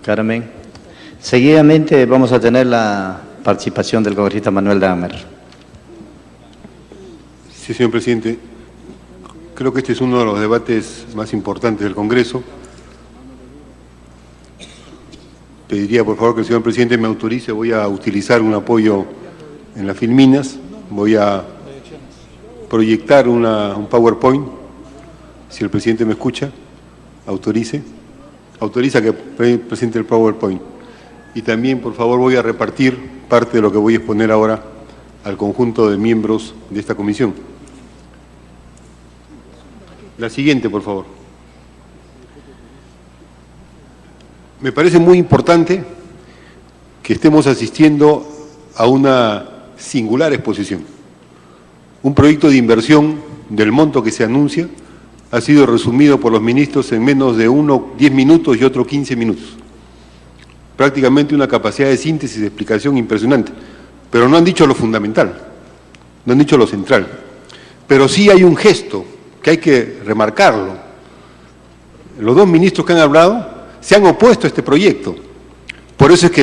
Carmen. Seguidamente vamos a tener la participación del congresista Manuel Dahmer. Sí, señor presidente. Creo que este es uno de los debates más importantes del Congreso. Pediría, por favor, que el señor presidente me autorice. Voy a utilizar un apoyo en las Filminas. Voy a proyectar un PowerPoint. Si el presidente me escucha, autorice. Autoriza que presente el PowerPoint. Y también, por favor, voy a repartir parte de lo que voy a exponer ahora al conjunto de miembros de esta comisión. La siguiente, por favor. Me parece muy importante que estemos asistiendo a una singular exposición. Un proyecto de inversión del monto que se anuncia ha sido resumido por los ministros en menos de 10 minutos y otro 15 minutos. Prácticamente una capacidad de síntesis y de explicación impresionante. Pero no han dicho lo fundamental, no han dicho lo central. Pero sí hay un gesto que hay que remarcarlo. Los dos ministros que han hablado se han opuesto a este proyecto. Por eso es que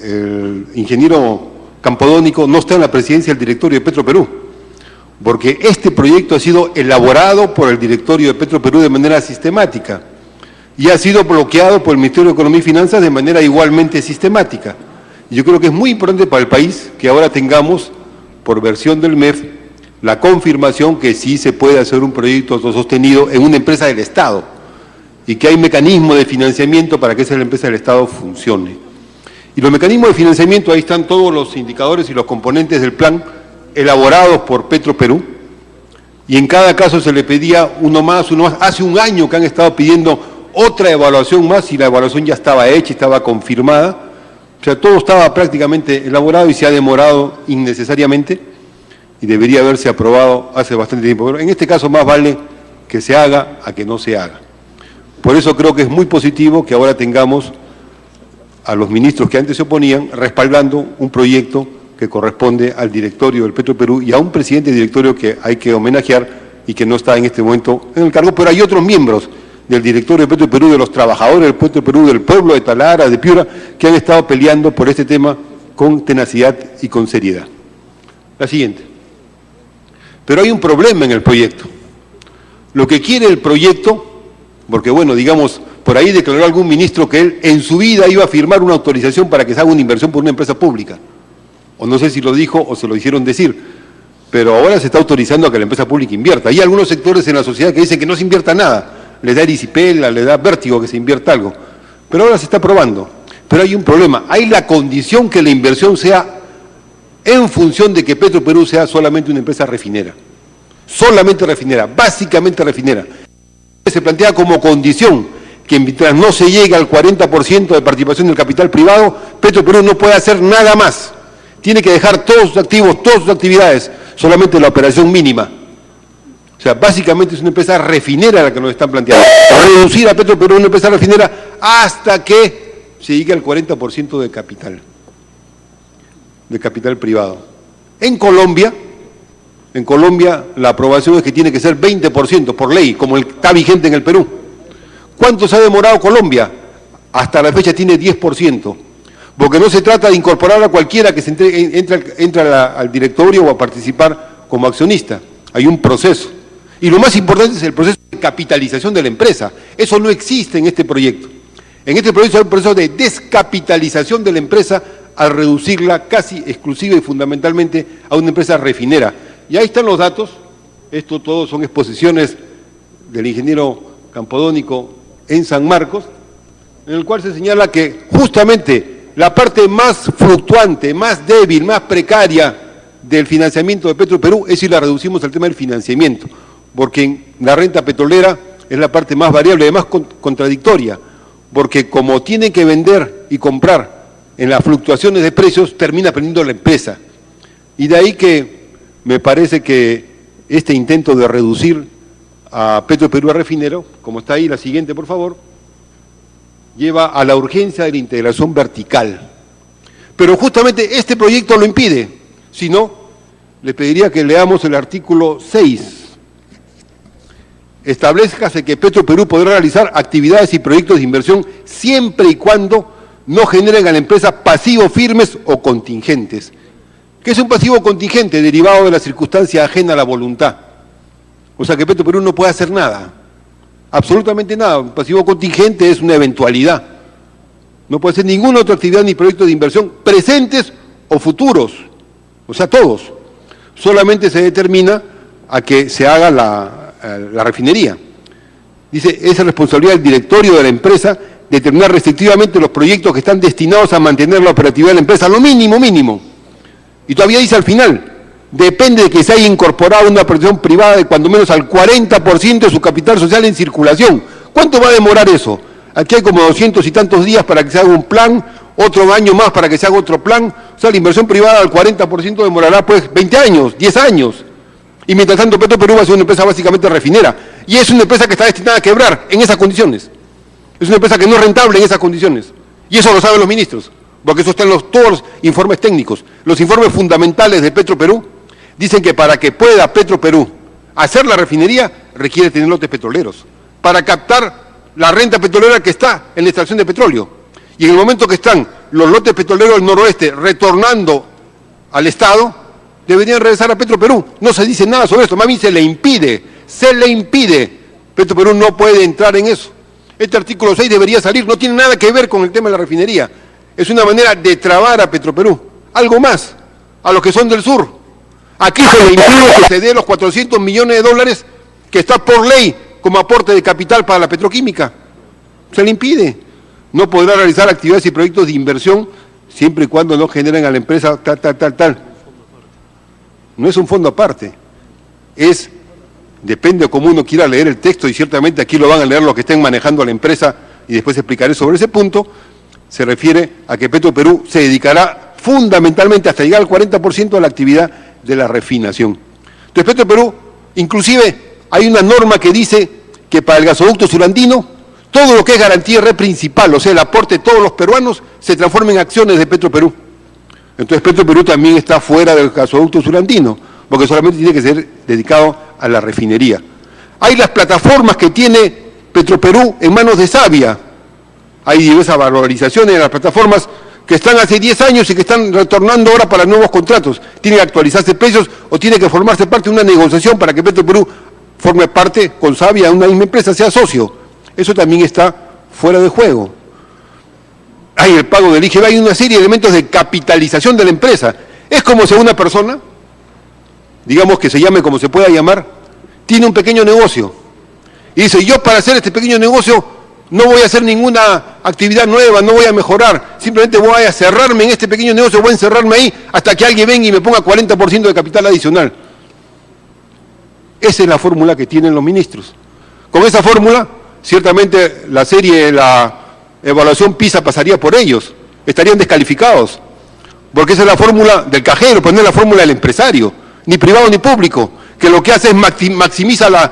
el ingeniero Campodónico no está en la presidencia del directorio de Petroperú, porque este proyecto ha sido elaborado por el directorio de Petroperú de manera sistemática y ha sido bloqueado por el Ministerio de Economía y Finanzas de manera igualmente sistemática. Yo creo que es muy importante para el país que ahora tengamos, por versión del MEF, la confirmación que sí se puede hacer un proyecto autosostenido en una empresa del Estado y que hay mecanismos de financiamiento para que esa empresa del Estado funcione. Y los mecanismos de financiamiento, ahí están todos los indicadores y los componentes del plan elaborados por Petroperú, y en cada caso se le pedía uno más. Hace un año que han estado pidiendo otra evaluación más y la evaluación ya estaba hecha, estaba confirmada. O sea, todo estaba prácticamente elaborado y se ha demorado innecesariamente y debería haberse aprobado hace bastante tiempo. Pero en este caso más vale que se haga a que no se haga. Por eso creo que es muy positivo que ahora tengamos a los ministros que antes se oponían respaldando un proyecto que corresponde al directorio del Petroperú y a un presidente de directorio que hay que homenajear y que no está en este momento en el cargo, pero hay otros miembros del directorio de Petroperú, de los trabajadores del Petroperú, del pueblo de Talara, de Piura, que han estado peleando por este tema con tenacidad y con seriedad. La siguiente. Pero hay un problema en el proyecto. Lo que quiere el proyecto, porque bueno, digamos, por ahí declaró algún ministro que él en su vida iba a firmar una autorización para que se haga una inversión por una empresa pública. O no sé si lo dijo o se lo hicieron decir, pero ahora se está autorizando a que la empresa pública invierta. Hay algunos sectores en la sociedad que dicen que no se invierta nada, le da erisipela, le da vértigo que se invierta algo, pero ahora se está probando. Pero hay un problema, hay la condición que la inversión sea en función de que Petroperú sea solamente una empresa refinera, solamente refinera, básicamente refinera. Se plantea como condición que mientras no se llegue al 40% de participación del capital privado, Petroperú no puede hacer nada más. Tiene que dejar todos sus activos, todas sus actividades, solamente la operación mínima. O sea, básicamente es una empresa refinera la que nos están planteando. Reducir a Petroperú a una empresa refinera hasta que se llegue al 40% de capital privado. En Colombia la aprobación es que tiene que ser 20% por ley, como está vigente en el Perú. ¿Cuánto se ha demorado Colombia? Hasta la fecha tiene 10%. Porque no se trata de incorporar a cualquiera que entra al directorio o a participar como accionista. Hay un proceso. Y lo más importante es el proceso de capitalización de la empresa. Eso no existe en este proyecto. En este proyecto hay un proceso de descapitalización de la empresa al reducirla casi exclusiva y fundamentalmente a una empresa refinera. Y ahí están los datos. Esto todos son exposiciones del ingeniero Campodónico en San Marcos, en el cual se señala que justamente la parte más fluctuante, más débil, más precaria del financiamiento de Petroperú es si la reducimos al tema del financiamiento, porque en la renta petrolera es la parte más variable, además contradictoria, porque como tienen que vender y comprar en las fluctuaciones de precios, termina perdiendo la empresa. Y de ahí que me parece que este intento de reducir a Petroperú a refinero, como está ahí, la siguiente por favor, lleva a la urgencia de la integración vertical. Pero justamente este proyecto lo impide. Si no, le pediría que leamos el artículo 6 establezcase que Petroperú podrá realizar actividades y proyectos de inversión siempre y cuando no generen a la empresa pasivos firmes o contingentes. ¿Qué es un pasivo contingente? Derivado de la circunstancia ajena a la voluntad. O sea que Petroperú no puede hacer nada, absolutamente nada. Un pasivo contingente es una eventualidad. No puede hacer ninguna otra actividad ni proyecto de inversión, presentes o futuros, o sea, todos. Solamente se determina a que se haga la refinería. Dice, es responsabilidad del directorio de la empresa determinar restrictivamente los proyectos que están destinados a mantener la operatividad de la empresa, lo mínimo, mínimo. Y todavía dice al final, depende de que se haya incorporado una protección privada de cuando menos al 40% de su capital social en circulación. ¿Cuánto va a demorar eso? Aquí hay como 200 y tantos días para que se haga un plan, otro año más para que se haga otro plan. O sea, la inversión privada al 40% demorará pues 20 años, 10 años. Y mientras tanto Petroperú va a ser una empresa básicamente refinera. Y es una empresa que está destinada a quebrar en esas condiciones. Es una empresa que no es rentable en esas condiciones. Y eso lo saben los ministros, porque eso está en todos los informes técnicos. Los informes fundamentales de Petroperú dicen que para que pueda Petroperú hacer la refinería requiere tener lotes petroleros, para captar la renta petrolera que está en la extracción de petróleo. Y en el momento que están los lotes petroleros del noroeste retornando al Estado, deberían regresar a Petroperú. No se dice nada sobre esto, más bien se le impide. Petroperú no puede entrar en eso. Este artículo 6 debería salir, no tiene nada que ver con el tema de la refinería. Es una manera de trabar a Petroperú. Algo más, a los que son del sur. Aquí se le impide que se dé los 400 millones de dólares que está por ley como aporte de capital para la petroquímica. Se le impide. No podrá realizar actividades y proyectos de inversión siempre y cuando no generen a la empresa tal. No es un fondo aparte. Depende de cómo uno quiera leer el texto, y ciertamente aquí lo van a leer los que estén manejando a la empresa, y después explicaré sobre ese punto. Se refiere a que Petroperú se dedicará fundamentalmente hasta llegar al 40% a la actividad de la refinación. Entonces Petroperú, inclusive hay una norma que dice que para el gasoducto surandino, todo lo que es garantía de red principal, o sea, el aporte de todos los peruanos, se transforma en acciones de Petroperú. Entonces Petroperú también está fuera del gasoducto surandino, porque solamente tiene que ser dedicado a la refinería. Hay las plataformas que tiene Petroperú en manos de Savia. Hay diversas valorizaciones de las plataformas que están hace 10 años y que están retornando ahora para nuevos contratos. Tienen que actualizarse precios o tiene que formarse parte de una negociación para que Petroperú forme parte con Savia de una misma empresa, sea socio. Eso también está fuera de juego. Hay el pago del IGB, hay una serie de elementos de capitalización de la empresa. Es como si una persona, digamos que se llame como se pueda llamar, tiene un pequeño negocio y dice, yo para hacer este pequeño negocio no voy a hacer ninguna actividad nueva, no voy a mejorar, simplemente voy a cerrarme en este pequeño negocio, voy a encerrarme ahí hasta que alguien venga y me ponga 40% de capital adicional. Esa es la fórmula que tienen los ministros. Con esa fórmula, ciertamente la serie, la evaluación PISA pasaría por ellos, estarían descalificados, porque esa es la fórmula del cajero, pero no es la fórmula del empresario, ni privado ni público, que lo que hace es maximiza la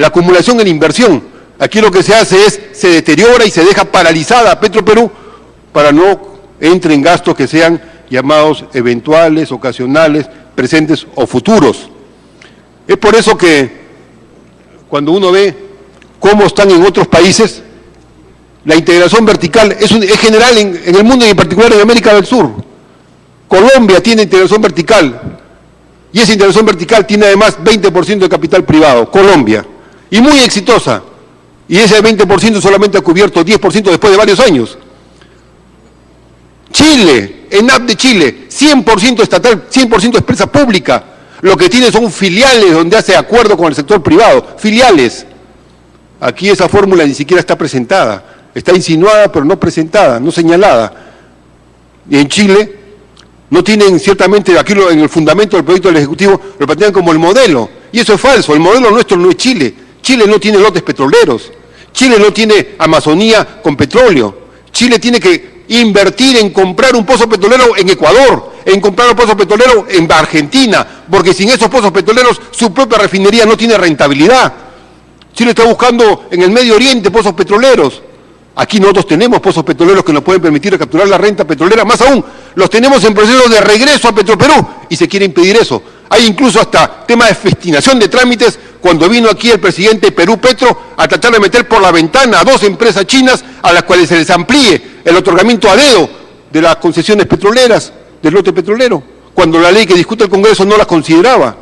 acumulación en la inversión. Aquí lo que se hace es, se deteriora y se deja paralizada a Petroperú para no entre en gastos que sean llamados eventuales, ocasionales, presentes o futuros. Es por eso que cuando uno ve cómo están en otros países, la integración vertical es general en el mundo y en particular en América del Sur. Colombia tiene integración vertical y esa integración vertical tiene además 20% de capital privado, Colombia, y muy exitosa. Y ese 20% solamente ha cubierto 10% después de varios años. Chile, ENAP de Chile, 100% estatal, 100% empresa pública. Lo que tiene son filiales donde hace acuerdo con el sector privado, filiales. Aquí esa fórmula ni siquiera está presentada, está insinuada pero no presentada, no señalada. Y en Chile no tienen ciertamente, aquí en el fundamento del proyecto del Ejecutivo lo plantean como el modelo, y eso es falso, el modelo nuestro no es Chile. Chile no tiene lotes petroleros, Chile no tiene Amazonía con petróleo, Chile tiene que invertir en comprar un pozo petrolero en Ecuador, en comprar un pozo petrolero en Argentina, porque sin esos pozos petroleros su propia refinería no tiene rentabilidad. Chile está buscando en el Medio Oriente pozos petroleros. Aquí nosotros tenemos pozos petroleros que nos pueden permitir capturar la renta petrolera, más aún, los tenemos en proceso de regreso a Petroperú y se quiere impedir eso. Hay incluso hasta temas de festinación de trámites cuando vino aquí el presidente de Perú, Petro, a tratar de meter por la ventana a 2 empresas chinas a las cuales se les amplíe el otorgamiento a dedo de las concesiones petroleras, del lote petrolero, cuando la ley que discute el Congreso no las consideraba.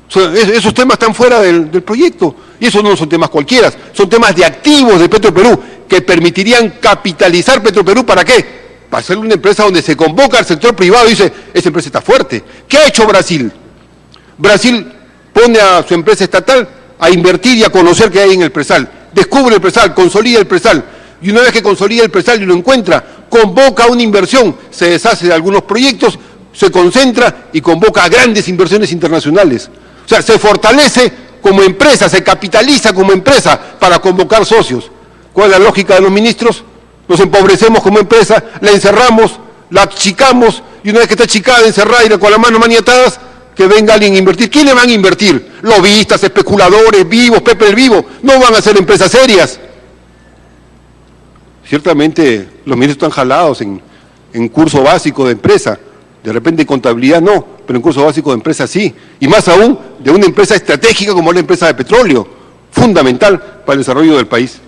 O sea, esos temas están fuera del proyecto, y esos no son temas cualquiera, son temas de activos de Petroperú, que permitirían capitalizar Petroperú. ¿Para qué? Para ser una empresa donde se convoca al sector privado y dice, esa empresa está fuerte. ¿Qué ha hecho Brasil? Brasil pone a su empresa estatal a invertir y a conocer qué hay en el presal, descubre el presal, consolida el presal, y una vez que consolida el presal y lo encuentra, convoca una inversión, se deshace de algunos proyectos, se concentra y convoca a grandes inversiones internacionales. O sea, se fortalece como empresa, se capitaliza como empresa para convocar socios. ¿Cuál es la lógica de los ministros? Nos empobrecemos como empresa, la encerramos, la achicamos, y una vez que está achicada, encerrada y con las manos maniatadas, que venga alguien a invertir. ¿Quién le van a invertir? Lobistas, especuladores, vivos, Pepe el Vivo. No van a ser empresas serias. Ciertamente los ministros están jalados en curso básico de empresa. De repente en contabilidad no, pero en curso básico de empresa sí. Y más aún de una empresa estratégica como la empresa de petróleo, fundamental para el desarrollo del país.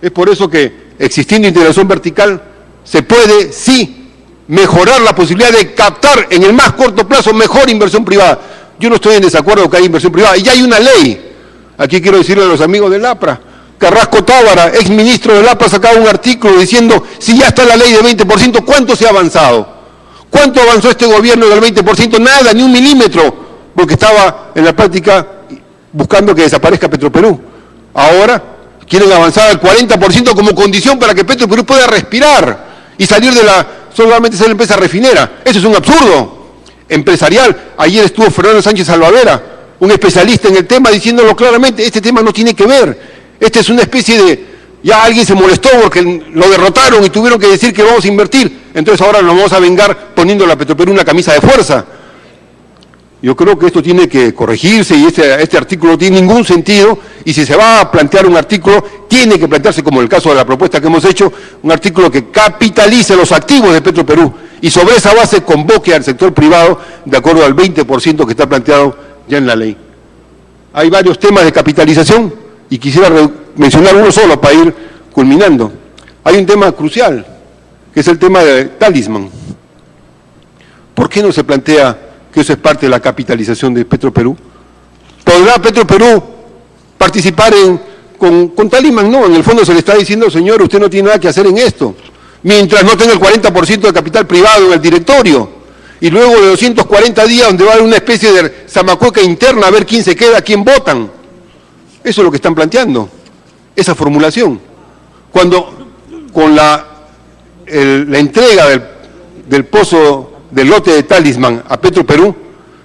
Es por eso que, existiendo integración vertical, se puede, sí, mejorar la posibilidad de captar en el más corto plazo mejor inversión privada. Yo no estoy en desacuerdo que haya inversión privada, y ya hay una ley. Aquí quiero decirle a los amigos del APRA, Carrasco Tábara, ex ministro del APRA, sacaba un artículo diciendo, si ya está la ley del 20%, ¿cuánto se ha avanzado? ¿Cuánto avanzó este gobierno del 20%? Nada, ni un milímetro, porque estaba en la práctica buscando que desaparezca Petroperú. Ahora quieren avanzar al 40% como condición para que Petroperú pueda respirar y salir de solamente ser empresa refinera. Eso es un absurdo empresarial. Ayer estuvo Fernando Sánchez Salvadera, un especialista en el tema, diciéndolo claramente, este tema no tiene que ver. Esta es una especie de, ya alguien se molestó porque lo derrotaron y tuvieron que decir que vamos a invertir, entonces ahora nos vamos a vengar poniéndole a Petroperú una camisa de fuerza. Yo creo que esto tiene que corregirse y este artículo no tiene ningún sentido, y si se va a plantear un artículo, tiene que plantearse, como en el caso de la propuesta que hemos hecho, un artículo que capitalice los activos de Petroperú y sobre esa base convoque al sector privado de acuerdo al 20% que está planteado ya en la ley. Hay varios temas de capitalización y quisiera mencionar uno solo para ir culminando. Hay un tema crucial, que es el tema de Talisman. ¿Por qué no se plantea que eso es parte de la capitalización de Petroperú? ¿Podrá Petroperú participar con Talisman? No, en el fondo se le está diciendo, señor, usted no tiene nada que hacer en esto, mientras no tenga el 40% de capital privado en el directorio, y luego de 240 días donde va a haber una especie de zamacueca interna a ver quién se queda, quién votan. Eso es lo que están planteando, esa formulación. Cuando con la entrega del pozo, del lote de Talisman a Petroperú,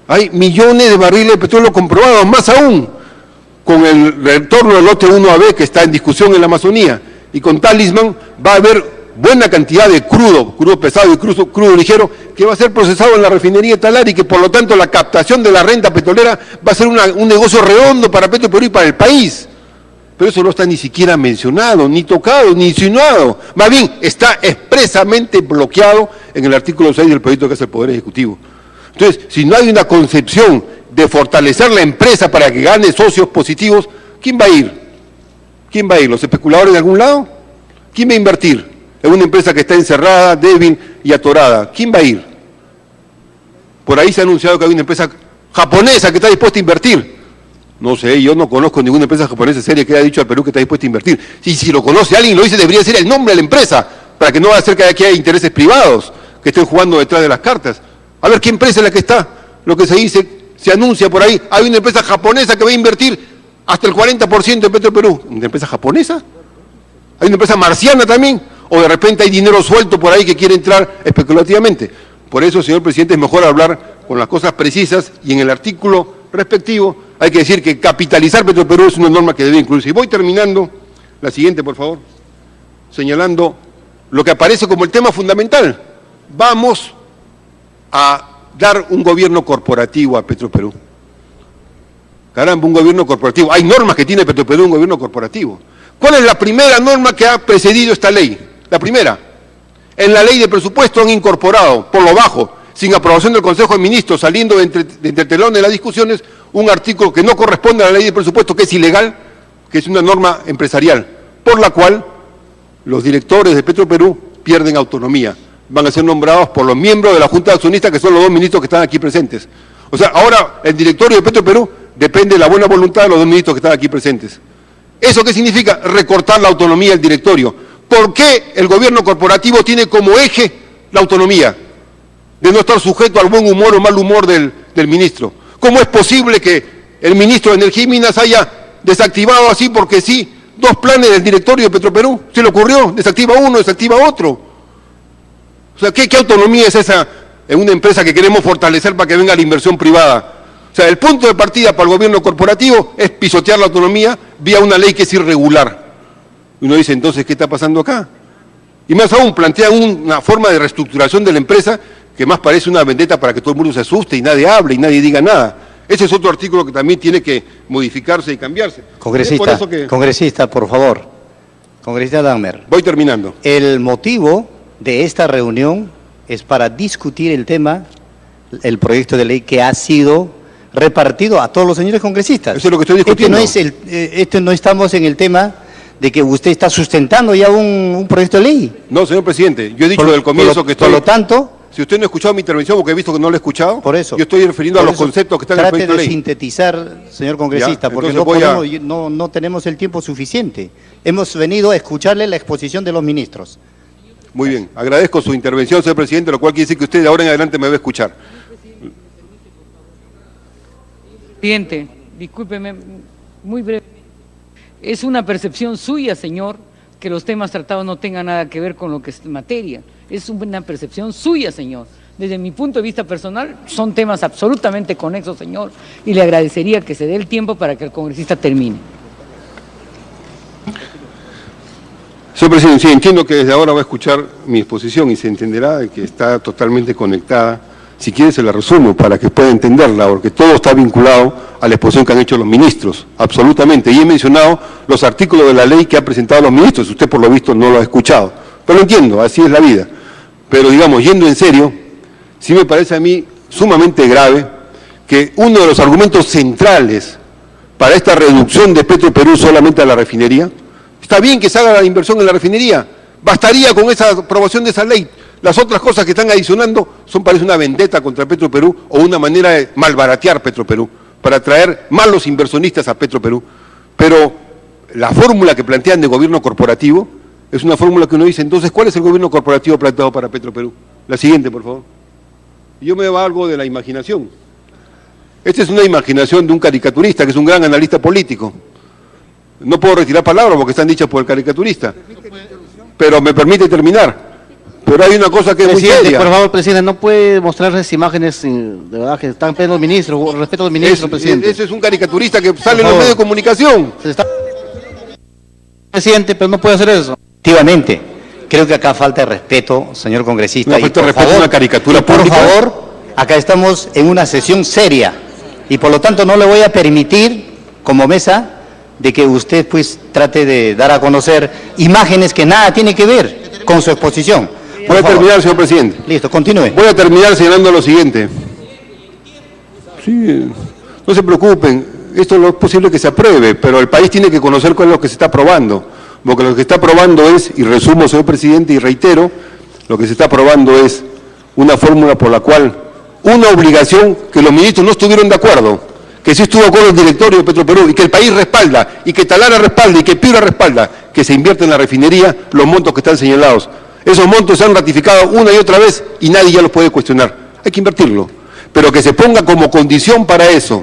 hay millones de barriles de petróleo comprobados, más aún con el retorno del lote 1AB que está en discusión en la Amazonía, y con Talisman va a haber buena cantidad de crudo pesado y crudo ligero, que va a ser procesado en la refinería Talar, y que por lo tanto la captación de la renta petrolera va a ser un negocio redondo para Petroperú y para el país. Pero eso no está ni siquiera mencionado, ni tocado, ni insinuado. Más bien, está expresamente bloqueado en el artículo 6 del proyecto que hace el Poder Ejecutivo. Entonces, si no hay una concepción de fortalecer la empresa para que gane socios positivos, ¿quién va a ir? ¿Quién va a ir? ¿Los especuladores de algún lado? ¿Quién va a invertir en una empresa que está encerrada, débil y atorada? ¿Quién va a ir? Por ahí se ha anunciado que hay una empresa japonesa que está dispuesta a invertir. No sé, yo no conozco ninguna empresa japonesa seria que haya dicho al Perú que está dispuesta a invertir. Y si lo conoce alguien, lo dice, debería ser el nombre de la empresa, para que no vaya a ser que haya intereses privados que estén jugando detrás de las cartas. A ver qué empresa es la que está. Lo que se dice, se anuncia por ahí, hay una empresa japonesa que va a invertir hasta el 40% de Petroperú. ¿Una empresa japonesa? ¿Hay una empresa marciana también? ¿O de repente hay dinero suelto por ahí que quiere entrar especulativamente? Por eso, señor presidente, es mejor hablar con las cosas precisas, y en el artículo respectivo hay que decir que capitalizar Petroperú es una norma que debe incluirse. Y voy terminando, la siguiente por favor, señalando lo que aparece como el tema fundamental. Vamos a dar un gobierno corporativo a Petroperú. Caramba, un gobierno corporativo. Hay normas que tiene Petroperú, un gobierno corporativo. ¿Cuál es la primera norma que ha precedido esta ley? La primera, en la ley de presupuesto han incorporado, por lo bajo, sin aprobación del Consejo de Ministros, saliendo de entre telón de las discusiones, un artículo que no corresponde a la ley de presupuesto, que es ilegal, que es una norma empresarial, por la cual los directores de Petroperú pierden autonomía. Van a ser nombrados por los miembros de la Junta de Accionistas, que son los dos ministros que están aquí presentes. O sea, ahora el directorio de Petroperú depende de la buena voluntad de los dos ministros que están aquí presentes. ¿Eso qué significa? Recortar la autonomía del directorio. ¿Por qué el gobierno corporativo tiene como eje la autonomía? De no estar sujeto al buen humor o mal humor del ministro. ¿Cómo es posible que el ministro de Energía y Minas haya desactivado así porque sí 2 planes del directorio de Petroperú? ¿Se le ocurrió? Desactiva uno, desactiva otro. O sea, ¿qué autonomía es esa en una empresa que queremos fortalecer para que venga la inversión privada? O sea, el punto de partida para el gobierno corporativo es pisotear la autonomía vía una ley que es irregular. Y uno dice, entonces, ¿qué está pasando acá? Y más aún, plantean una forma de reestructuración de la empresa que más parece una vendetta para que todo el mundo se asuste y nadie hable y nadie diga nada. Ese es otro artículo que también tiene que modificarse y cambiarse. Congresista, por favor. Congresista Dahmer. Voy terminando. El motivo de esta reunión es para discutir el tema, el proyecto de ley que ha sido repartido a todos los señores congresistas. Eso es lo que estoy discutiendo. No estamos en el tema de que usted está sustentando ya un proyecto de ley. No, señor presidente, yo he dicho desde el comienzo que estoy... Por lo tanto... Si usted no ha escuchado mi intervención, porque he visto que no lo he escuchado, por eso, yo estoy refiriendo a los conceptos que están en el proyecto de ley. Trate de sintetizar, señor congresista, Ya, porque no tenemos el tiempo suficiente. Hemos venido a escucharle la exposición de los ministros. Muy bien, agradezco su intervención, señor presidente, lo cual quiere decir que usted de ahora en adelante me va a escuchar. Presidente, discúlpeme, muy breve. Es una percepción suya, señor, que los temas tratados no tengan nada que ver con lo que es materia. Es una percepción suya, señor. Desde mi punto de vista personal, son temas absolutamente conexos, señor, y le agradecería que se dé el tiempo para que el congresista termine. Señor presidente, sí, entiendo que desde ahora va a escuchar mi exposición y se entenderá de que está totalmente conectada. Si quiere se la resumo para que pueda entenderla, porque todo está vinculado a la exposición que han hecho los ministros, absolutamente. Y he mencionado los artículos de la ley que han presentado los ministros, usted por lo visto no lo ha escuchado. Pero lo entiendo, así es la vida. Pero digamos, yendo en serio, sí me parece a mí sumamente grave que uno de los argumentos centrales para esta reducción de Petroperú solamente a la refinería, está bien que se haga la inversión en la refinería, bastaría con esa aprobación de esa ley. Las otras cosas que están adicionando parece una vendetta contra Petroperú o una manera de malbaratear Petroperú, para atraer malos inversionistas a Petroperú. Pero la fórmula que plantean de gobierno corporativo es una fórmula que uno dice, entonces, ¿cuál es el gobierno corporativo planteado para Petroperú? La siguiente, por favor. Yo me valgo de la imaginación. Esta es una imaginación de un caricaturista, que es un gran analista político. No puedo retirar palabras porque están dichas por el caricaturista, pero me permite terminar. Pero hay una cosa que es muy seria. Por favor, presidente, no puede mostrar esas imágenes, de verdad, que están en los ministros, respeto a los ministros, presidente. Ese es un caricaturista que sale en los medios de comunicación. Presidente, pero no puede hacer eso. Efectivamente, creo que acá falta de respeto, señor congresista. No falta de respeto a una caricatura pública. Por favor, acá estamos en una sesión seria y por lo tanto no le voy a permitir, como mesa, de que usted pues trate de dar a conocer imágenes que nada tienen que ver con su exposición. Voy a terminar, señor presidente. Listo, continúe. Voy a terminar señalando lo siguiente. Sí, no se preocupen, esto no es posible que se apruebe, pero el país tiene que conocer cuál es lo que se está aprobando. Porque lo que está aprobando es, y resumo, señor presidente, y reitero, lo que se está aprobando es una fórmula por la cual una obligación que los ministros no estuvieron de acuerdo, que sí estuvo de acuerdo el directorio de Petroperú, y que el país respalda, y que Talara respalda, y que Piura respalda, que se invierte en la refinería los montos que están señalados. Esos montos se han ratificado una y otra vez y nadie ya los puede cuestionar. Hay que invertirlo, pero que se ponga como condición para eso,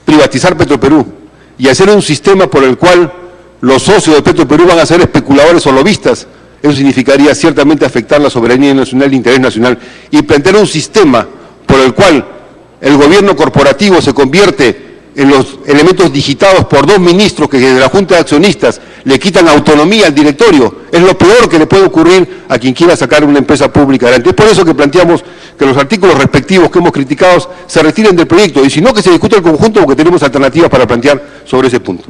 privatizar Petroperú y hacer un sistema por el cual los socios de Petroperú van a ser especuladores o lobistas. Eso significaría ciertamente afectar la soberanía nacional e el interés nacional. Y plantear un sistema por el cual el gobierno corporativo se convierte en los elementos digitados por dos ministros que desde la Junta de Accionistas le quitan autonomía al directorio, es lo peor que le puede ocurrir a quien quiera sacar una empresa pública adelante. Es por eso que planteamos que los artículos respectivos que hemos criticado se retiren del proyecto, y si no, que se discuta el conjunto, porque tenemos alternativas para plantear sobre ese punto.